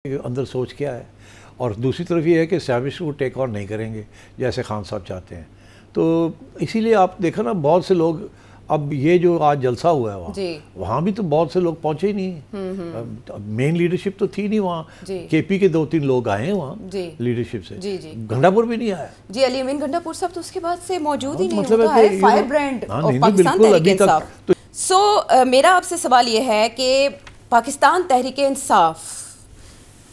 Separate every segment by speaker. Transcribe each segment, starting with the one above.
Speaker 1: اندر سوچ کیا ہے، اور دوسری طرف یہ ہے کہ اسٹیبلشمنٹ کو ٹیک آن نہیں کریں گے جیسے خان صاحب چاہتے ہیں. تو اسی لیے آپ دیکھا نا بہت سے لوگ، اب یہ جو آج جلسہ ہوا ہے وہاں بھی تو بہت سے لوگ پہنچے ہی نہیں. مین لیڈرشپ تو تھی نہیں وہاں. کے پی کے 2-3 لوگ آئے ہیں وہاں لیڈرشپ سے. گھنڈا پور بھی نہیں آیا.
Speaker 2: جی علی امین گھنڈا پور صاحب تو اس کے بعد سے موجود ہی نہیں ہوتا ہے، fire brand of Pakistan Tehreek Insaf. سو میرا آپ سے سوال یہ ہے کہ پاکستان تحریک انصاف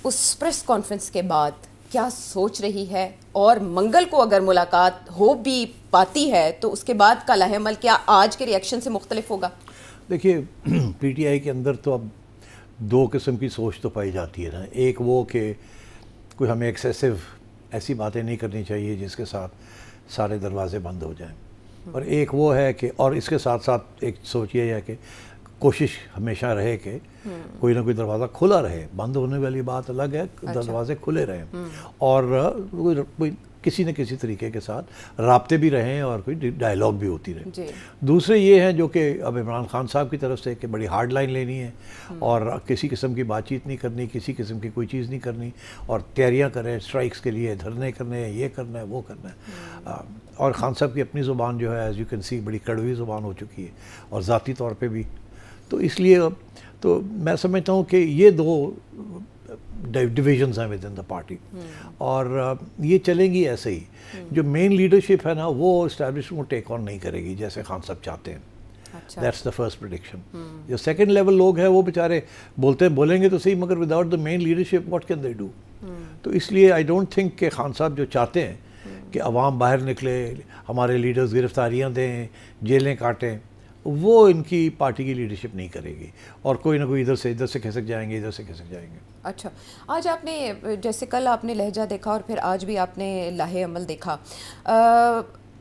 Speaker 2: اس پریس کانفرنس کے بعد کیا سوچ رہی ہے، اور منگل کو اگر ملاقات ہو بھی پاتی ہے تو اس کے بعد کا لائحہ عمل کیا آج کے ریئیکشن سے مختلف ہوگا؟
Speaker 1: دیکھیے پی ٹی آئی کے اندر تو اب 2 قسم کی سوچ تو پائی جاتی ہے نا. ایک وہ کہ کوئی ہمیں ایکسیسو ایسی باتیں نہیں کرنی چاہیے جس کے ساتھ سارے دروازے بند ہو جائیں، اور ایک وہ ہے کہ، اور اس کے ساتھ ساتھ ایک سوچ یہ ہے کہ کوشش ہمیشہ رہے کہ کوئی نہ کوئی دروازہ کھلا رہے. بند ہونے والی بات الگ ہے، دروازے کھلے رہیں، اور کوئی کسی نہ کسی طریقے کے ساتھ رابطے بھی رہیں اور کوئی ڈائیلاگ بھی ہوتی رہے. دوسرے یہ ہیں جو کہ اب عمران خان صاحب کی طرف سے کہ بڑی ہارڈ لائن لینی ہے اور کسی قسم کی بات چیت نہیں کرنی، کسی قسم کی کوئی چیز نہیں کرنی، اور تیاریاں کریں اسٹرائکس کے لیے، دھرنے کرنے ہیں، یہ کرنا ہے وہ کرنا ہے. اور خان صاحب کی اپنی زبان جو ہے ایز یو کین سی بڑی کڑوی زبان ہو چکی ہے، اور ذاتی طور پہ بھی. تو اس لیے تو میں سمجھتا ہوں کہ یہ 2 ڈویژنز ہیں ود ان دا پارٹی، اور یہ چلیں گی ایسے ہی. جو مین لیڈرشپ ہے نا وہ اسٹیبلشمنٹ کو ٹیک آن نہیں کرے گی جیسے خان صاحب چاہتے ہیں. That's the first prediction. جو سیکنڈ لیول لوگ ہیں وہ بیچارے بولیں گے تو صحیح، مگر without the main leadership what can they do. تو اس لیے آئی ڈونٹ تھنک کہ خان صاحب جو چاہتے ہیں کہ عوام باہر نکلے، ہمارے لیڈرز گرفتاریاں دیں، جیلیں کاٹیں، وہ ان کی پارٹی کی لیڈرشپ نہیں کرے گی، اور کوئی نہ کوئی ادھر سے کھسک جائیں گے، ادھر سے کھسک جائیں گے.
Speaker 2: اچھا، آج آپ نے جیسے کل آپ نے لہجہ دیکھا اور پھر آج بھی آپ نے لائحہ عمل دیکھا،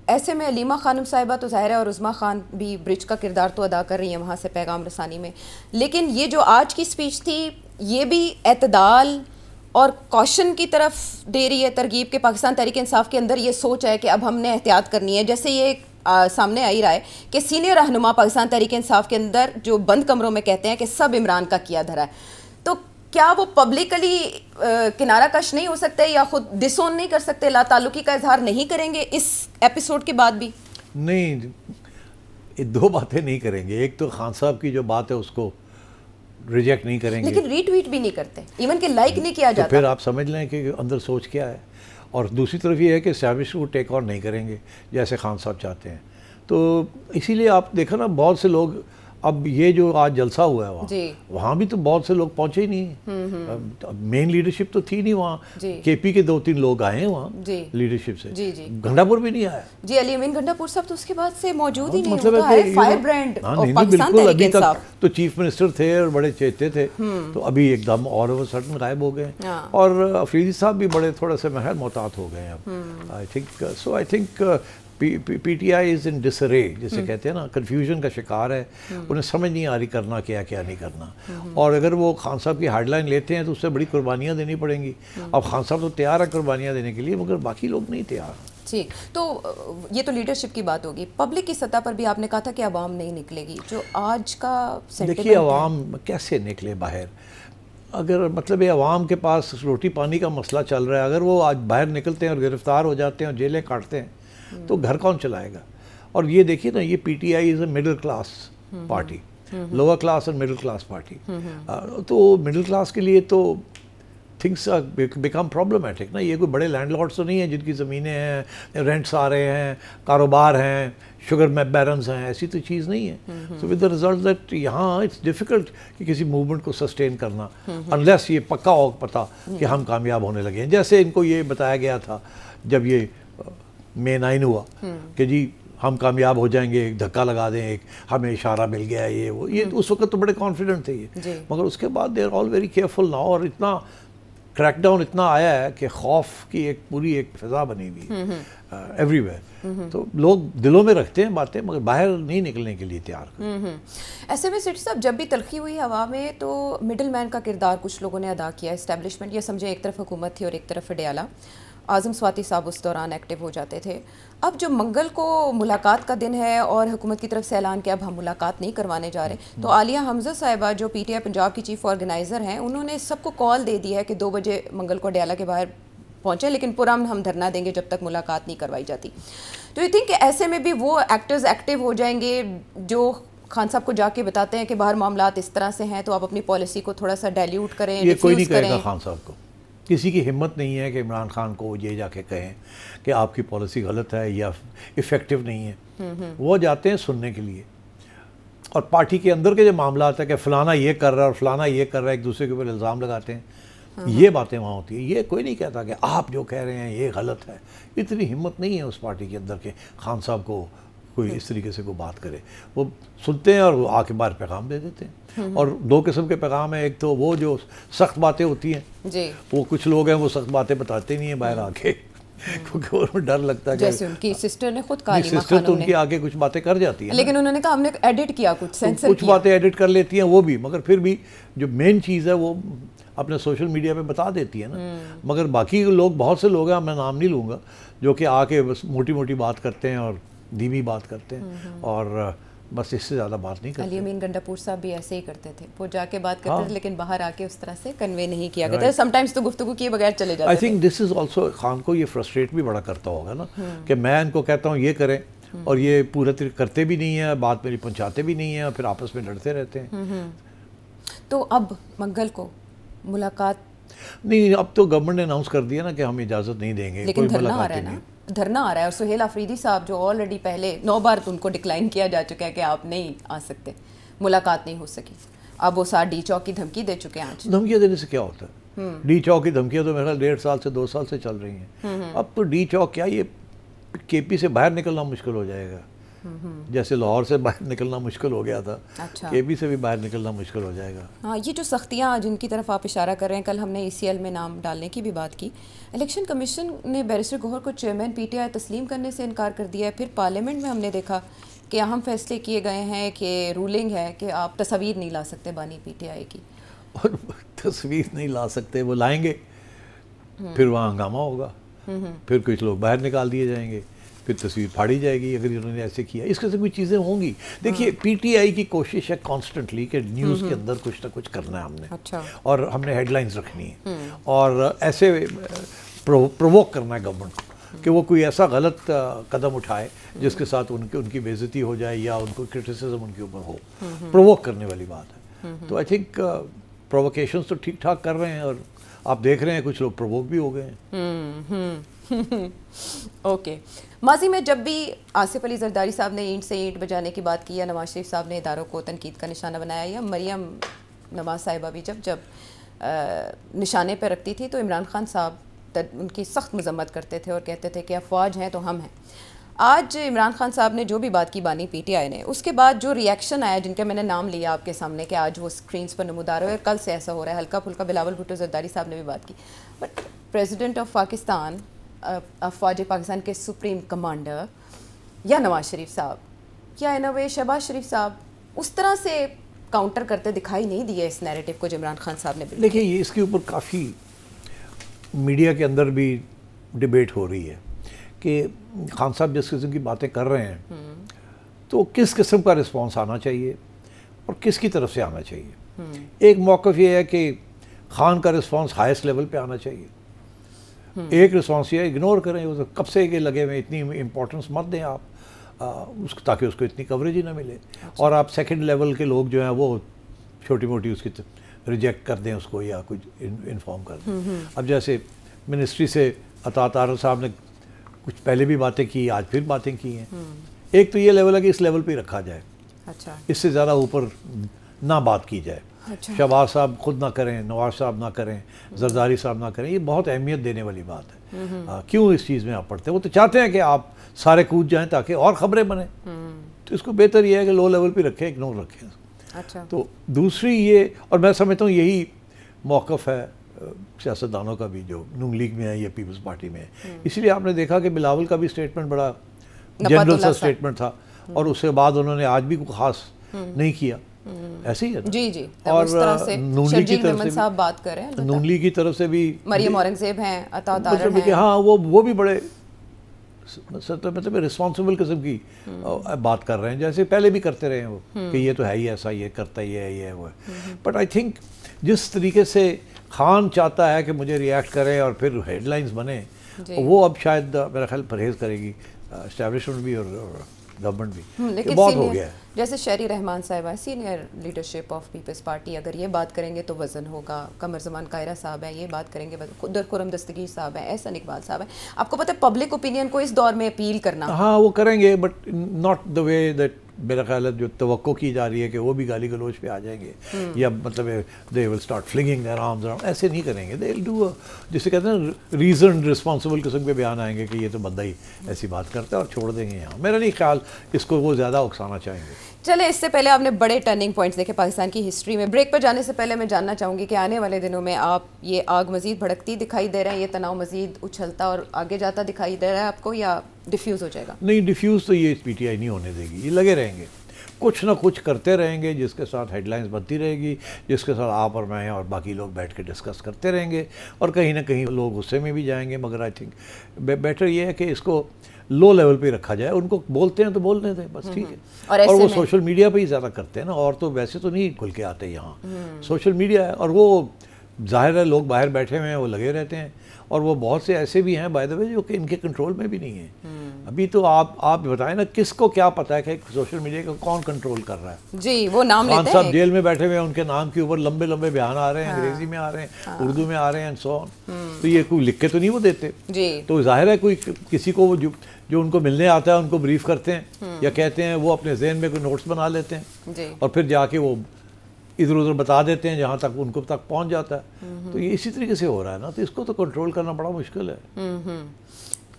Speaker 2: ایسے میں علیمہ خانم صاحبہ تو ظاہر ہے اور عظمیٰ خان بھی برج کا کردار تو ادا کر رہی ہیں وہاں سے پیغام رسانی میں، لیکن یہ جو آج کی اسپیچ تھی یہ بھی اعتدال اور کوشن کی طرف دے رہی ہے ترغیب کہ پاکستان تحریک انصاف کے اندر یہ سوچ ہے کہ اب ہم نے احتیاط کرنی ہے. جیسے یہ سامنے آئی رہا ہے کہ سینئر رہنما پاکستان تحریک انصاف کے اندر جو بند کمروں میں کہتے ہیں کہ سب عمران کا کیا دھرا ہے، تو کیا وہ پبلکلی کنارہ کش نہیں ہو سکتے یا خود ڈس اون نہیں کر سکتے، لا تعلقی کا اظہار نہیں کریں گے اس ایپیسوڈ کے بعد بھی؟
Speaker 1: نہیں، یہ 2 باتیں نہیں کریں گے. ایک تو خان صاحب کی جو بات ہے اس کو ریجیکٹ نہیں کریں گے،
Speaker 2: لیکن ری ٹویٹ بھی نہیں کرتے، ایون کہ لائک نہیں کیا جاتا.
Speaker 1: پھر آپ سمجھ لیں کہ اندر سوچ کیا ہے. اور دوسری طرف یہ ہے کہ اسٹیبلشمنٹ کو ٹیک آن نہیں کریں گے جیسے خان صاحب چاہتے ہیں. تو اسی لیے آپ دیکھا نا بہت سے لوگ، اب یہ جو آج جلسہ ہوا ہے وہاں بھی تو بہت سے لوگ پہنچے ہی نہیں. مین لیڈرشپ تو تھی نہیں وہاں. کے پی کے 2-3 لوگ آئے ہیں وہاں لیڈرشپ سے. گھنڈا پور بھی نہیں آیا.
Speaker 2: جی علی امین گھنڈا پور صاحب تو اس کے بعد سے موجود ہی نہیں ہوتا ہے، fire brand of Pakistan Tehreek Insaf.
Speaker 1: تو چیف منسٹر تھے اور بڑے چہتے تھے، تو ابھی ایک دم اور وہ سڈن غائب ہو گئے. اور افریدی صاحب بھی بڑے تھوڑا سے محتاط ہو گئے اب. I think P T I از ان ڈس رے، جسے کہتے ہیں نا، کنفیوژن کا شکار ہے. انہیں سمجھ نہیں آ رہی کرنا کیا نہیں کرنا. اور اگر وہ خان صاحب کی ہارڈ لائن لیتے ہیں تو اس سے بڑی قربانیاں دینی پڑیں گی. اب خان صاحب تو تیار ہے قربانیاں دینے کے لیے، مگر باقی لوگ نہیں تیار.
Speaker 2: ٹھیک، تو یہ تو لیڈرشپ کی بات ہوگی. پبلک کی سطح پر بھی آپ نے کہا تھا کہ عوام نہیں نکلے گی، جو آج کا سینٹیمنٹ ہے.
Speaker 1: دیکھیے عوام کیسے نکلے باہر؟ اگر مطلب یہ عوام کے پاس روٹی پانی کا مسئلہ چل رہا ہے، اگر وہ آج باہر نکلتے ہیں اور گرفتار ہو جاتے ہیں اور جیلیں کاٹتے ہیں تو گھر کون چلائے گا؟ اور یہ دیکھیے نا، یہ P T I is a middle class party, lower class اور مڈل کلاس پارٹی. تو مڈل کلاس کے لیے تو تھنگس بیکم پرابلمٹک نا. یہ کوئی بڑے لینڈ لارڈس تو نہیں ہیں جن کی زمینیں ہیں، رینٹس آ رہے ہیں، کاروبار ہیں، شوگر بیرنز ہیں، ایسی تو چیز نہیں ہے. So with the result that یہاں اٹس ڈیفیکلٹ کہ کسی موومنٹ کو سسٹین کرنا انلیس یہ پکا ہو پتہ کہ ہم کامیاب ہونے لگے ہیں. جیسے ان کو یہ بتایا گیا تھا جب یہ مے 9 ہوا کہ جی ہم کامیاب ہو جائیں گے، ایک دھکا لگا دیں، ایک ہمیں اشارہ مل گیا، یہ وہ. یہ اس وقت تو بڑے کانفیڈنٹ تھے یہ، مگر اس کے بعد they are all very careful now. اور اتنا کریک ڈاؤن اتنا آیا ہے کہ خوف کی ایک پوری ایک فضا بنی ہوئی ایوری ویئر. تو لوگ دلوں میں رکھتے ہیں باتیں مگر باہر نہیں نکلنے کے لیے تیار.
Speaker 2: ایسے میں سیٹھی صاحب جب بھی تلخی ہوئی ہوا میں تو مڈل مین کا کردار کچھ لوگوں نے ادا کیا. اسٹیبلشمنٹ، یہ سمجھے ایک طرف حکومت تھی اور ایک طرف اڈیالہ. اعظم سواتی صاحب اس دوران ایکٹیو ہو جاتے تھے. اب جو منگل کو ملاقات کا دن ہے اور حکومت کی طرف سے اعلان کہ اب ہم ملاقات نہیں کروانے جا رہے, تو عالیہ حمزہ صاحبہ جو پی ٹی آئی پنجاب کی چیف آرگنائزر ہیں, انہوں نے سب کو کال دے دی ہے کہ 2 بجے منگل کو ڈیالہ کے باہر پہنچے, لیکن پرامن ہم دھرنا دیں گے جب تک ملاقات نہیں کروائی جاتی. تو یہ تھنک کہ ایسے میں بھی وہ ایکٹرز ایکٹیو ہو جائیں گے جو خان صاحب کو جا کے بتاتے ہیں کہ باہر معاملات اس طرح سے ہیں, تو آپ اپنی پالیسی کو تھوڑا سا ڈائلیوٹ کریں.
Speaker 1: یہ کوئی نہیں کہے گا خان صاحب کو, کسی کی ہمت نہیں ہے کہ عمران خان کو یہ جا کے کہیں کہ آپ کی پالیسی غلط ہے یا افیکٹو نہیں ہے. وہ جاتے ہیں سننے کے لیے, اور پارٹی کے اندر کے جو معاملات ہیں کہ فلانا یہ کر رہا ہے اور فلانا یہ کر رہا ہے, ایک دوسرے کے اوپر الزام لگاتے ہیں, یہ باتیں وہاں ہوتی ہیں. یہ کوئی نہیں کہتا کہ آپ جو کہہ رہے ہیں یہ غلط ہے. اتنی ہمت نہیں ہے اس پارٹی کے اندر کہ خان صاحب کو کوئی اس طریقے سے کوئی بات کرے. وہ سنتے ہیں اور وہ آ کے باہر پیغام دے دیتے ہیں. اور 2 قسم کے پیغام ہیں, ایک تو وہ جو سخت باتیں ہوتی ہیں جی, وہ کچھ لوگ ہیں وہ سخت باتیں بتاتے نہیں ہیں باہر آ کے, کیونکہ ان کو ڈر لگتا ہے.
Speaker 2: جیسے ان کی سسٹر نے خود کہا,
Speaker 1: سسٹر تو ان کی آگے کچھ باتیں کر جاتی ہیں,
Speaker 2: لیکن انہوں نے کہا ہم نے ایڈٹ کیا, کچھ سینسر
Speaker 1: کچھ باتیں ایڈٹ کر لیتی ہیں وہ بھی, مگر پھر بھی جو مین چیز ہے وہ اپنے سوشل میڈیا پہ بتا دیتی ہے نا. مگر باقی لوگ, بہت سے لوگ ہیں, میں نام نہیں لوں گا, جو کہ آ کے بس موٹی موٹی بات کرتے ہیں اور دھیمی بات کرتے ہیں اور بس اس سے زیادہ بات نہیں کرتے.
Speaker 2: علی امین گنڈاپور صاحب بھی ایسے ہی کرتے تھے, وہ جا کے بات کرتے تھے لیکن باہر آ کے اس طرح سے کنوے نہیں کیا کرتے. سم ٹائمز تو گفتگو کیے بغیر چلے جاتے تھے.
Speaker 1: I think this is also, Khan کو یہ فرسٹریٹ بھی بڑا کرتا ہوگا نا, کہ میں ان کو کہتا ہوں یہ کریں اور یہ پورے طریقے کرتے بھی نہیں ہیں, بات میری پہنچاتے بھی نہیں ہیں, اور پھر آپس میں لڑتے رہتے ہیں.
Speaker 2: تو اب منگل کو ملاقات
Speaker 1: نہیں, اب تو گورنمنٹ نے اناؤنس کر دیا نا کہ ہم اجازت نہیں دیں گے,
Speaker 2: لیکن دھرنا آ رہا ہے نا, دھرنا آ رہا ہے. اور سہیل آفریدی صاحب جو آلریڈی پہلے 9 بار ان کو ڈکلائن کیا جا چکا ہے کہ آپ نہیں آ سکتے, ملاقات نہیں ہو سکی. اب وہ ساتھ ڈی چوک کی دھمکی دے چکے ہیں. آج
Speaker 1: دھمکیاں دینے سے کیا ہوتا ہے؟ ڈی چوک کی دھمکیاں تو میرا 1.5 سال سے 2 سال سے چل رہی ہیں. اب تو ڈی چوک کیا, یہ کے پی سے باہر نکلنا مشکل ہو جائے گا, جیسے لاہور سے باہر نکلنا مشکل ہو گیا تھا, کے پی سے بھی باہر نکلنا مشکل ہو جائے گا.
Speaker 2: ہاں, یہ جو سختیاں جن کی طرف آپ اشارہ کر رہے ہیں, کل ہم نے ای سی ایل میں نام ڈالنے کی بھی بات کی. الیکشن کمیشن نے بیرسٹر گوہر کو چیئرمین پی ٹی آئی تسلیم کرنے سے انکار کر دیا ہے. پھر پارلیمنٹ میں ہم نے دیکھا کہ اہم فیصلے کیے گئے ہیں, کہ رولنگ ہے کہ آپ تصویر نہیں لا سکتے بانی پی ٹی آئی کی.
Speaker 1: اور تصویر نہیں لا سکتے, وہ لائیں گے, پھر وہاں ہنگامہ ہوگا, پھر کچھ لوگ باہر نکال دیے جائیں گے, پھر تصویر پھاڑی جائے گی اگر انہوں نے ایسے کیا. اس قسم کی چیزیں ہوں گی. دیکھیے پی ٹی آئی کی کوشش ہے کانسٹنٹلی کہ نیوز کے اندر کچھ نہ کچھ کرنا ہے ہم نے, اور ہم نے ہیڈ لائنز رکھنی ہے, اور ایسے پرووک کرنا ہے گورنمنٹ کو کہ وہ کوئی ایسا غلط قدم اٹھائے جس کے ساتھ ان کی بے عزتی ہو جائے یا ان کو کرٹیسزم ان کے اوپر ہو. پرووک کرنے والی بات ہے. تو آئی تھنک پرووکیشنز تو ٹھیک ٹھاک کر رہے ہیں, اور آپ دیکھ رہے ہیں کچھ لوگ پرووک بھی ہو گئے ہیں.
Speaker 2: اوکے. ماضی میں جب بھی آصف علی زرداری صاحب نے اینٹ سے اینٹ بجانے کی بات کی, یا نواز شریف صاحب نے اداروں کو تنقید کا نشانہ بنایا, یا مریم نواز صاحبہ بھی جب نشانے پہ رکھتی تھی, تو عمران خان صاحب ان کی سخت مذمت کرتے تھے اور کہتے تھے کہ افواج ہیں تو ہم ہیں. آج عمران خان صاحب نے جو بھی بات کی بانی پی ٹی آئی نے, اس کے بعد جو ریئیکشن آیا, جن کا میں نے نام لیا آپ کے سامنے کہ آج وہ اسکرینس پر نمودار ہو, اور کل سے ایسا ہو رہا ہے ہلکا پھلکا, بلاول بھٹو زرداری صاحب نے بھی بات کی, بٹ پریزیڈنٹ آف پاکستان, افواج پاکستان کے سپریم کمانڈر, یا نواز شریف صاحب, یا ان اے وے شہباز شریف صاحب, اس طرح سے کاؤنٹر کرتے دکھائی نہیں دیے اس نیریٹو کو جو عمران خان صاحب نے.
Speaker 1: دیکھیے یہ اس کے اوپر کافی میڈیا کے اندر بھی ڈیبیٹ ہو رہی ہے کہ خان صاحب جس قسم کی باتیں کر رہے ہیں تو کس قسم کا رسپانس آنا چاہیے اور کس کی طرف سے آنا چاہیے. ایک موقف یہ ہے کہ خان کا رسپانس ہائیسٹ لیول پہ آنا چاہیے, ایک رسپانس یہ ہے اگنور کریں, کب سے کہ لگے ہوئے, اتنی امپورٹنس مت دیں آپ تاکہ اس کو اتنی کوریج ہی نہ ملے, اور آپ سیکنڈ لیول کے لوگ جو ہیں وہ چھوٹی موٹی اس کی ریجیکٹ کر دیں اس کو, یا کچھ انفارم کر دیں. اب جیسے منسٹری سے عطا طاہر صاحب نے کچھ پہلے بھی باتیں کی, آج پھر باتیں کی ہیں. ایک تو یہ لیول ہے کہ اس لیول پہ رکھا جائے, اس سے زیادہ اوپر نہ بات کی جائے. شہباز صاحب خود نہ کریں, نواز صاحب نہ کریں, زرداری صاحب نہ کریں. یہ بہت اہمیت دینے والی بات ہے. کیوں اس چیز میں آپ پڑھتے ہیں؟ وہ تو چاہتے ہیں کہ آپ سارے کود جائیں تاکہ اور خبریں بنیں, تو اس کو بہتر یہ ہے کہ لو لیول پہ رکھیں, اگنور رکھیں. تو دوسری یہ, اور میں سمجھتا ہوں یہی موقف ہے سیاستدانوں کا بھی جو نون لیگ میں ہے یا پیپلز پارٹی میں ہے. اس لیے آپ نے دیکھا کہ بلاول کا بھی سٹیٹمنٹ بڑا جنرل سا سٹیٹمنٹ تھا, اور اس کے بعد انہوں نے آج بھی کوئی خاص نہیں کیا. ایسے ہی ہے
Speaker 2: جی جی.
Speaker 1: اور نون لیگ کی طرف سے
Speaker 2: صاحب بات کر رہے ہیں,
Speaker 1: نون لیگ کی طرف سے بھی
Speaker 2: مریم اورنگزیب ہیں, عطا طاہر ہیں,
Speaker 1: ہاں وہ بھی بڑے مطلب رسپانسبل قسم کی بات کر رہے ہیں, جیسے پہلے بھی کرتے رہے ہیں وہ, کہ یہ تو ہے ہی ایسا, یہ کرتا ہی ہے, یہ وہ ہے. بٹ آئی تھنک جس طریقے سے خان چاہتا ہے کہ مجھے ریئیکٹ کرے اور پھر ہیڈ لائنز بنے, وہ اب شاید میرا خیال پرہیز کرے گی اسٹیبلشمنٹ بھی اور گورنمنٹ بھی.
Speaker 2: لیکن
Speaker 1: بہت ہو گیا ہے.
Speaker 2: جیسے شہری رحمان صاحب ہیں, senior leadership of Peoples Party, اگر یہ بات کریں گے تو وزن ہوگا. قمر زمان قاہرہ صاحب ہیں, یہ بات کریں گے. خرم دستگیر صاحب ہیں, احسن اقبال صاحب ہیں. آپ کو پتہ ہے پبلک اوپینین کو اس دور میں اپیل کرنا,
Speaker 1: ہاں وہ کریں گے, but not the way that میرا خیال ہے جو توقع کی جا رہی ہے کہ وہ بھی گالی گلوچ پہ آ جائیں گے, یا مطلب they will start flinging their arms around. ایسے نہیں کریں گے. دے ول ڈو جسے کہتے ہیں ریزنڈ رسپانسبل قسم کے بیان آئیں گے کہ یہ تو بندہ ہی ایسی بات کرتا ہے, اور چھوڑ دیں گے یہاں. میرا نہیں خیال اس کو وہ زیادہ اکسانا چاہیں گے.
Speaker 2: چلے اس سے پہلے آپ نے بڑے ٹرننگ پوائنٹس دیکھے پاکستان کی ہسٹری میں. بریک پر جانے سے پہلے میں جاننا چاہوں گی کہ آنے والے دنوں میں آپ یہ آگ مزید بھڑکتی دکھائی دے رہے ہیں, یہ تناؤ مزید اچھلتا اور آگے جاتا دکھائی دے رہا ہے آپ کو, یا ڈیفیوز ہو جائے گا؟
Speaker 1: نہیں, ڈیفیوز تو یہ پی ٹی آئی نہیں ہونے دے گی. یہ لگے رہیں گے, کچھ نہ کچھ کرتے رہیں گے, جس کے ساتھ ہیڈ لائنز بنتی رہے گی, جس کے ساتھ آپ اور میں اور باقی لوگ بیٹھ کے ڈسکس کرتے رہیں گے, اور کہیں نہ کہیں لوگ غصے میں بھی جائیں گے. مگر آئی تھنک بیٹر یہ ہے کہ اس کو لو لیول پہ رکھا جائے. ان کو بولتے ہیں تو بولنے دیں بس, ٹھیک ہے. اور وہ سوشل میڈیا پہ ہی زیادہ کرتے ہیں نا, اور تو ویسے تو نہیں کھل کے آتے یہاں. سوشل میڈیا ہے, اور وہ ظاہر ہے لوگ باہر بیٹھے ہوئے ہیں, وہ لگے رہتے ہیں, اور وہ بہت سے ایسے بھی ہیں بائی دا وے جو کہ ان کے کنٹرول میں بھی نہیں ہیں. ابھی تو آپ بتائیں نا, کس کو کیا پتہ ہے کہ سوشل میڈیا کو کون کنٹرول کر رہا ہے؟
Speaker 2: جی, وہ نام لیتے ہیں.
Speaker 1: خان صاحب جیل میں بیٹھے ہوئے ہیں, ان کے نام کے اوپر لمبے لمبے بیان آ رہے ہیں, انگریزی میں آ رہے ہیں, اردو میں آ رہے ہیں, اینڈ سو آن. تو یہ کوئی لکھ کے تو نہیں وہ دیتے. تو ظاہر ہے کوئی کسی کو جو ان کو ملنے آتا ہے ان کو بریف کرتے ہیں, یا کہتے ہیں وہ اپنے ذہن میں کوئی نوٹس بنا لیتے ہیں, اور پھر جا کے وہ ادھر ادھر بتا دیتے ہیں جہاں تک ان کو تک پہنچ جاتا ہے. تو یہ اسی طریقے سے ہو رہا ہے نا, تو اس کو تو کنٹرول کرنا بڑا مشکل ہے.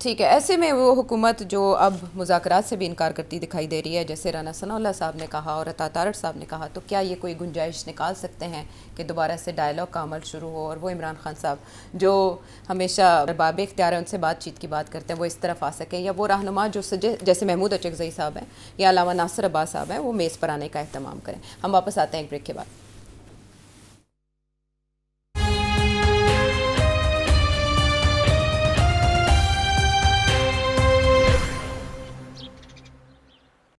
Speaker 2: ٹھیک ہے. ایسے میں وہ حکومت جو اب مذاکرات سے بھی انکار کرتی دکھائی دے رہی ہے, جیسے رانا ثناء اللہ صاحب نے کہا اور عطا طاہر صاحب نے کہا, تو کیا یہ کوئی گنجائش نکال سکتے ہیں کہ دوبارہ سے ڈائلاگ کا عمل شروع ہو, اور وہ عمران خان صاحب جو ہمیشہ باب اختیار ہے ان سے بات چیت کی بات کرتے ہیں, وہ اس طرف آ سکیں, یا وہ رہنما جو جیسے محمود اچکزئی صاحب ہیں یا علامہ ناصر عباس صاحب ہیں, وہ میز پر آنے کا اہتمام کریں؟ ہم واپس آتے ہیں ایک بریک کے بعد.